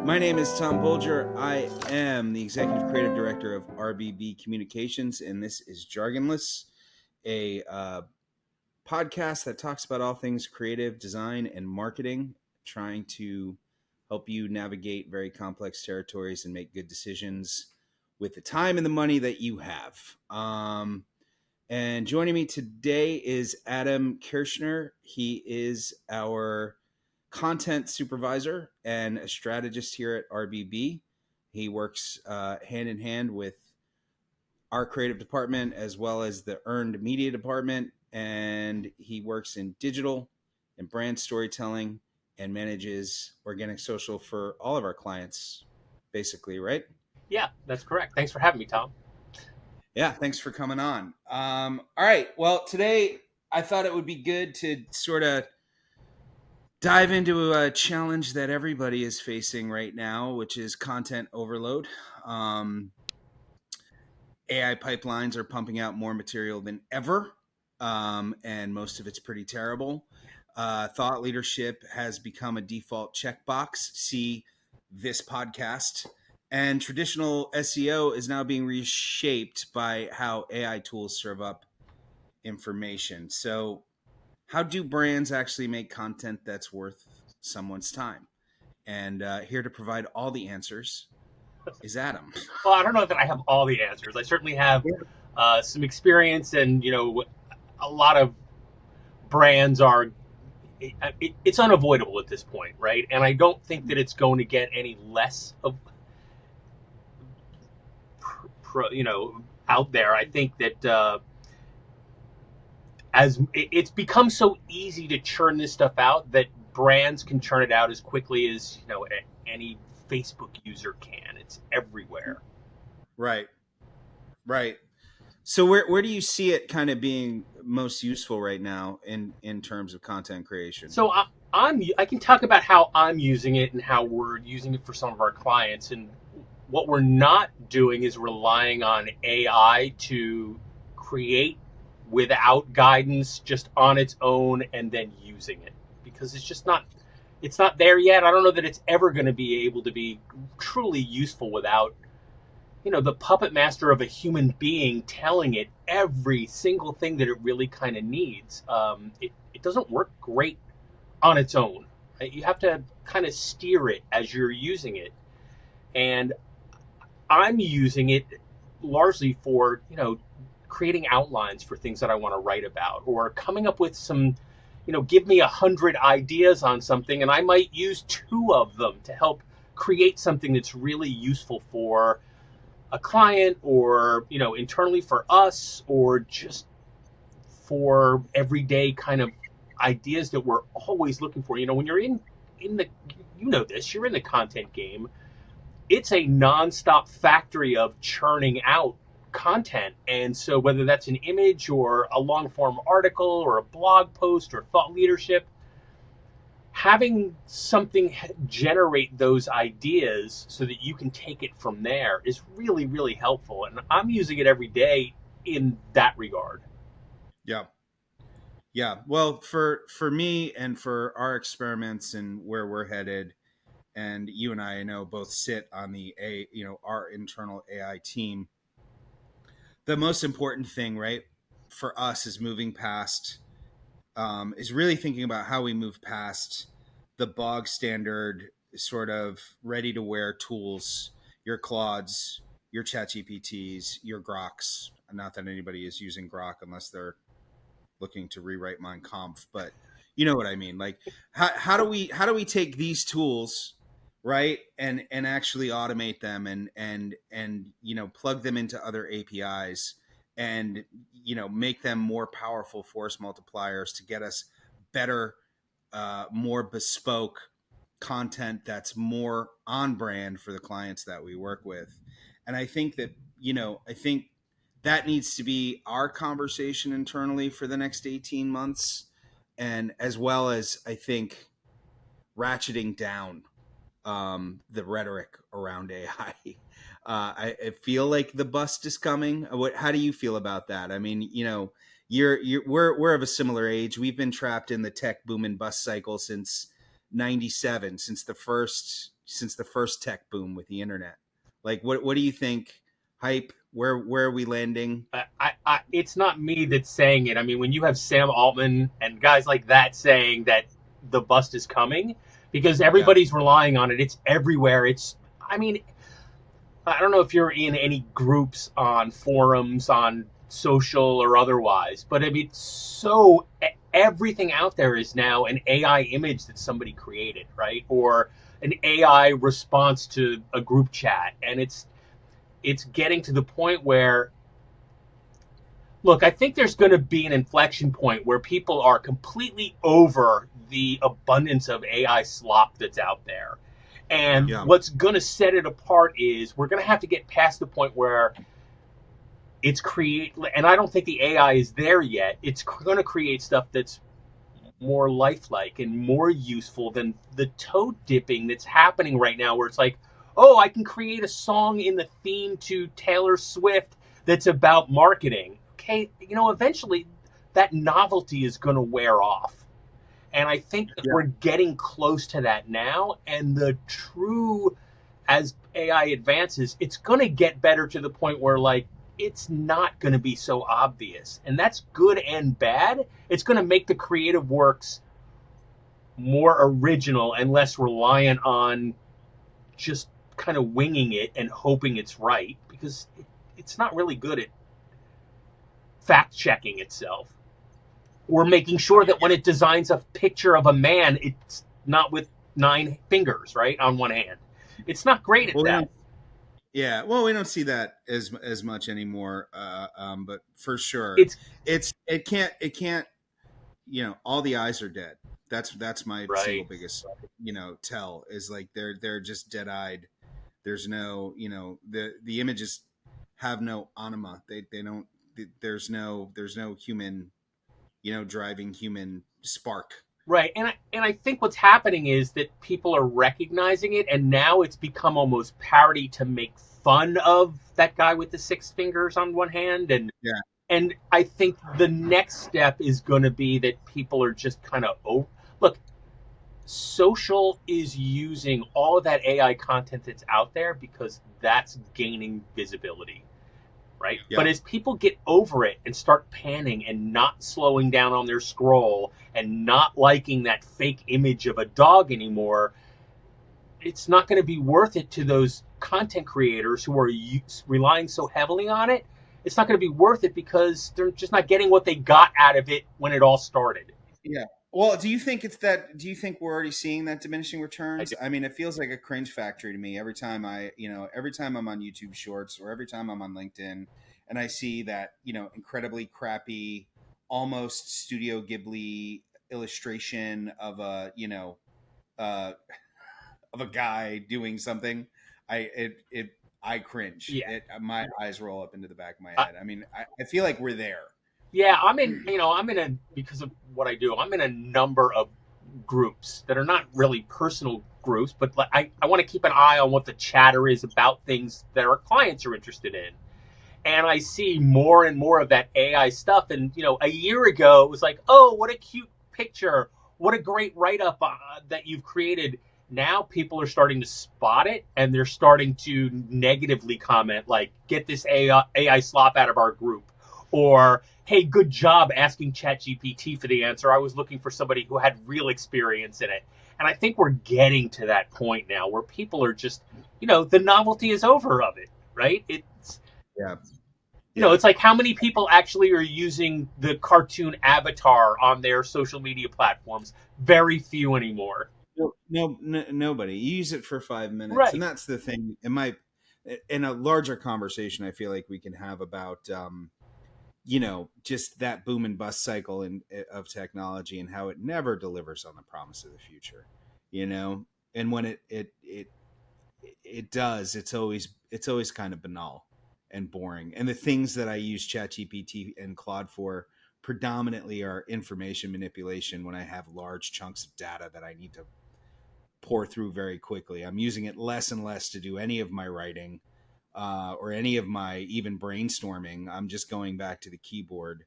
My name is Tom Bolger. I am the Executive Creative Director of RBB Communications, and this is Jargonless, a podcast that talks about all things creative, design, and marketing, trying to help you navigate very complex territories and make good decisions with the time and the money that you have. And joining me today is Adam Kirshner. He is our content supervisor and a strategist here at RBB. He works hand in hand with our creative department as well as the earned media department. And he works in digital and brand storytelling and manages organic social for all of our clients, basically, right? Yeah, that's correct. Thanks for having me, Tom. Yeah, thanks for coming on. All right. Well, today I thought it would be good to sort of dive into a challenge that everybody is facing right now, which is content overload. AI pipelines are pumping out more material than ever, and most of it's pretty terrible. Thought leadership has become a default checkbox. See this podcast. And traditional SEO is now being reshaped by how AI tools serve up information. So, how do brands actually make content that's worth someone's time? And here to provide all the answers is Adam. Well, I don't know that I have all the answers. I certainly have some experience, and a lot of brands are. It's unavoidable at this point, right? And I don't think that it's going to get any less of, out there. I think that as it's become so easy to churn this stuff out that brands can churn it out as quickly as any Facebook user can. It's everywhere. Right. So where do you see it kind of being most useful right now in terms of content creation? So I can talk about how I'm using it and how we're using it for some of our clients. And what we're not doing is relying on AI to create without guidance, just on its own, and then using it, because it's not there yet. I don't know that it's ever going to be able to be truly useful without the puppet master of a human being telling it every single thing that it really kind of needs. It doesn't work great on its own. Right? You have to kind of steer it as you're using it. And I'm using it largely for, creating outlines for things that I want to write about, or coming up with some, give me 100 ideas on something, and I might use 2 of them to help create something that's really useful for a client, or internally for us, or just for everyday kind of ideas that we're always looking for. When you're in the you're in the content game, it's a nonstop factory of churning out content. And so whether that's an image or a long form article or a blog post or thought leadership, having something generate those ideas so that you can take it from there is really, really helpful. And I'm using it every day in that regard. Yeah. Well, for me and for our experiments and where we're headed, and you and I know both sit on the our internal AI team. The most important thing, right, for us is moving past, is really thinking about how we move past the bog standard sort of ready to wear tools, your Claudes, your ChatGPTs, your Groks. Not that anybody is using Grok unless they're looking to rewrite Mein Kampf, but you know what I mean. Like, how do we take these tools, right, and actually automate them and plug them into other APIs and make them more powerful force multipliers to get us better, more bespoke content that's more on brand for the clients that we work with. And I think that that needs to be our conversation internally for the next 18 months, and as well as I think ratcheting down the rhetoric around AI. I feel like the bust is coming. How do you feel about that? I mean, we're of a similar age. We've been trapped in the tech boom and bust cycle since '97, since the first since the first tech boom with the internet. Like, what do you think? Hype? Where are we landing? It's not me that's saying it. I mean, when you have Sam Altman and guys like that saying that the bust is coming, because Yeah, everybody's relying on it, it's everywhere. I mean, I don't know if you're in any groups on forums, on social or otherwise, but I mean, everything out there is now an AI image that somebody created, right? Or an AI response to a group chat, and it's getting to the point where, look, I think there's going to be an inflection point where people are completely over the abundance of AI slop that's out there. And yeah, what's going to set it apart is we're going to have to get past the point where and I don't think the AI is there yet. It's going to create stuff that's more lifelike and more useful than the toe dipping that's happening right now, where it's like, oh, I can create a song in the theme to Taylor Swift that's about marketing. Okay, eventually that novelty is going to wear off. And I think that yeah. we're getting close to that now. And as AI advances, it's going to get better to the point where, like, it's not going to be so obvious. And that's good and bad. It's going to make the creative works more original and less reliant on just kind of winging it and hoping it's right, because it's not really good at fact checking itself or making sure that when it designs a picture of a man, it's not with 9 fingers, right, on one hand. It's not great at Well, that. yeah. Well, we don't see that as much anymore. But for sure, It's it can't. All the eyes are dead. That's my single right. biggest tell is like they're just dead eyed. There's no the images have no anima. They don't. There's no human driving human spark. Right. And I think what's happening is that people are recognizing it, and now it's become almost parody to make fun of that guy with the 6 fingers on one hand. and Yeah, and I think the next step is going to be that people are just kind of, look, social is using all of that AI content that's out there because that's gaining visibility, right? But yeah, as people get over it and start panning and not slowing down on their scroll and not liking that fake image of a dog anymore, it's not going to be worth it to those content creators who are relying so heavily on it. It's not going to be worth it because they're just not getting what they got out of it when it all started. yeah. Well, do you think do you think we're already seeing that diminishing I returns? do. I mean, it feels like a cringe factory to me every time I'm on YouTube Shorts or every time I'm on LinkedIn and I see that, incredibly crappy, almost Studio Ghibli illustration of uh, of a guy doing something. I cringe. Yeah. My eyes roll up into the back of my Uh, head. I mean, I feel like we're there. yeah, because of what I do, I'm in a number of groups that are not really personal groups, but like, I want to keep an eye on what the chatter is about things that our clients are interested in. And I see more and more of that AI stuff. And, a year ago, it was like, oh, what a cute picture. What a great write up that you've created. Now people are starting to spot it and they're starting to negatively comment, like, get this AI slop out of our group. Or, hey, good job asking ChatGPT for the answer. I was looking for somebody who had real experience in it. And I think we're getting to that point now where people are just, the novelty is over of it, right? Yeah, yeah. It's like, how many people actually are using the cartoon avatar on their social media platforms? Very few anymore. Nobody. You use it for 5 minutes, and Right. that's the thing. In a larger conversation, I feel like we can have about just that boom and bust cycle of technology and how it never delivers on the promise of the future. And when it does, it's always kind of banal and boring. And the things that I use ChatGPT and Claude for predominantly are information manipulation when I have large chunks of data that I need to pour through very quickly. I'm using it less and less to do any of my writing or any of my even brainstorming. I'm just going back to the keyboard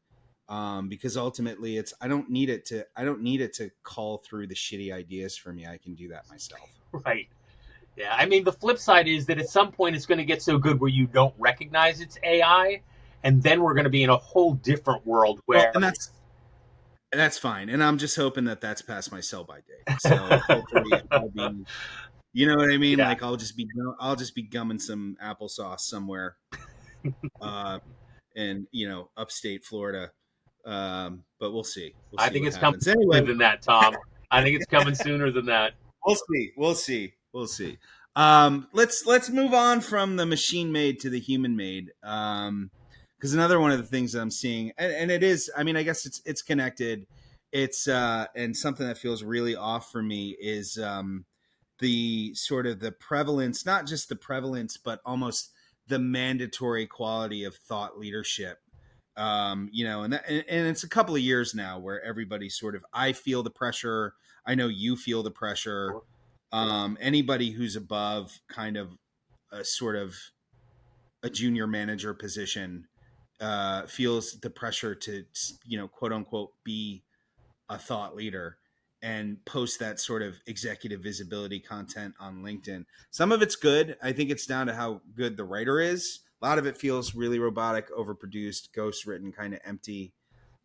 because ultimately I don't need it to call through the shitty ideas for me. I can do that myself. Right. Yeah, I mean, the flip side is that at some point it's going to get so good where you don't recognize it's AI, and then we're going to be in a whole different world Well, where and that's fine. And I'm just hoping that that's past my sell by date. So hopefully I'll be, you know what I mean? yeah, Like I'll just be gumming some applesauce somewhere, uh, in upstate Florida. But we'll see. We'll I see think what it's coming happens. sooner Anyway, than that, Tom. I think it's coming sooner than that. we'll see. We'll see. We'll see. Let's move on from the machine made to the human made. Because another one of the things that I'm seeing, and it is, I mean, I guess it's connected. It's and something that feels really off for me is the sort of the prevalence, not just the prevalence, but almost the mandatory quality of thought leadership. And it's a couple of years now where everybody sort of, I feel the pressure. I know you feel the pressure. Anybody who's above kind of a sort of a junior manager position feels the pressure to, quote unquote, be a thought leader and post that sort of executive visibility content on LinkedIn. Some of it's good. I think it's down to how good the writer is. A lot of it feels really robotic, overproduced, ghost written, kind of empty.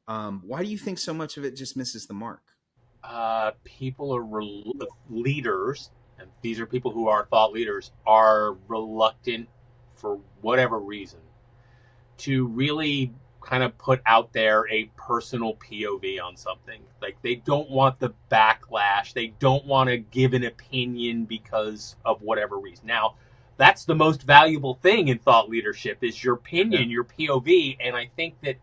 Why do you think so much of it just misses the mark? People are leaders, and these are people who are thought leaders, are reluctant for whatever reason to really kind of put out there a personal POV on something. Like they don't want the backlash. They don't want to give an opinion because of whatever reason. Now, that's the most valuable thing in thought leadership is your Yeah. opinion, your POV, and I think that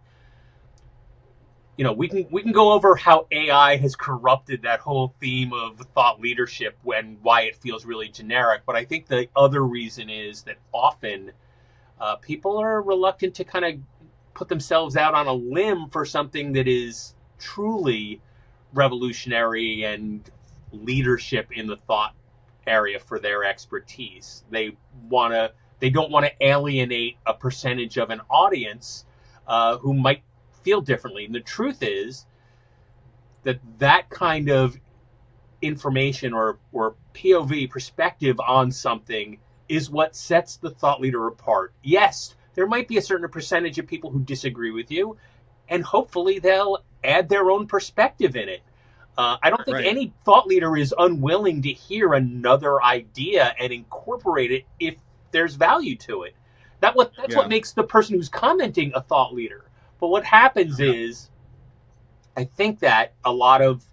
we can go over how AI has corrupted that whole theme of thought leadership when why it feels really generic. But I think the other reason is that often people are reluctant to kind of put themselves out on a limb for something that is truly revolutionary and leadership in the thought area for their expertise. They don't want to alienate a percentage of an audience who might feel differently. And the truth is that that kind of information or POV perspective on something is what sets the thought leader apart. Yes, there might be a certain percentage of people who disagree with you, and hopefully they'll add their own perspective in it. I don't think Right. any thought leader is unwilling to hear another idea and incorporate it if there's value to it. That's what Yeah. makes the person who's commenting a thought leader. But what happens Yeah. is, I think that a lot of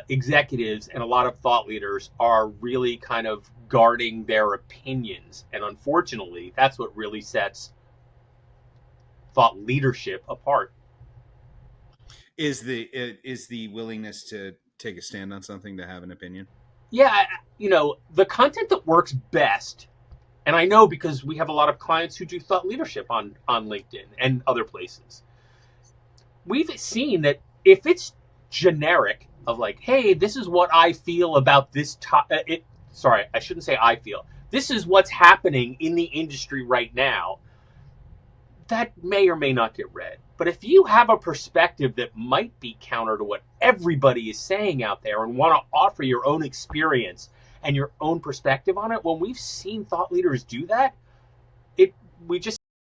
executives and a lot of thought leaders are really kind of guarding their opinions. And unfortunately, that's what really sets thought leadership apart. Is the willingness to take a stand on something, to have an opinion? Yeah, the content that works best, and I know because we have a lot of clients who do thought leadership on LinkedIn and other places. We've seen that if it's generic of like, hey, this is what I feel about this topic. Sorry, I shouldn't say I feel. This is what's happening in the industry right now. That may or may not get read. But if you have a perspective that might be counter to what everybody is saying out there and want to offer your own experience and your own perspective on it, when we've seen thought leaders do that, it we just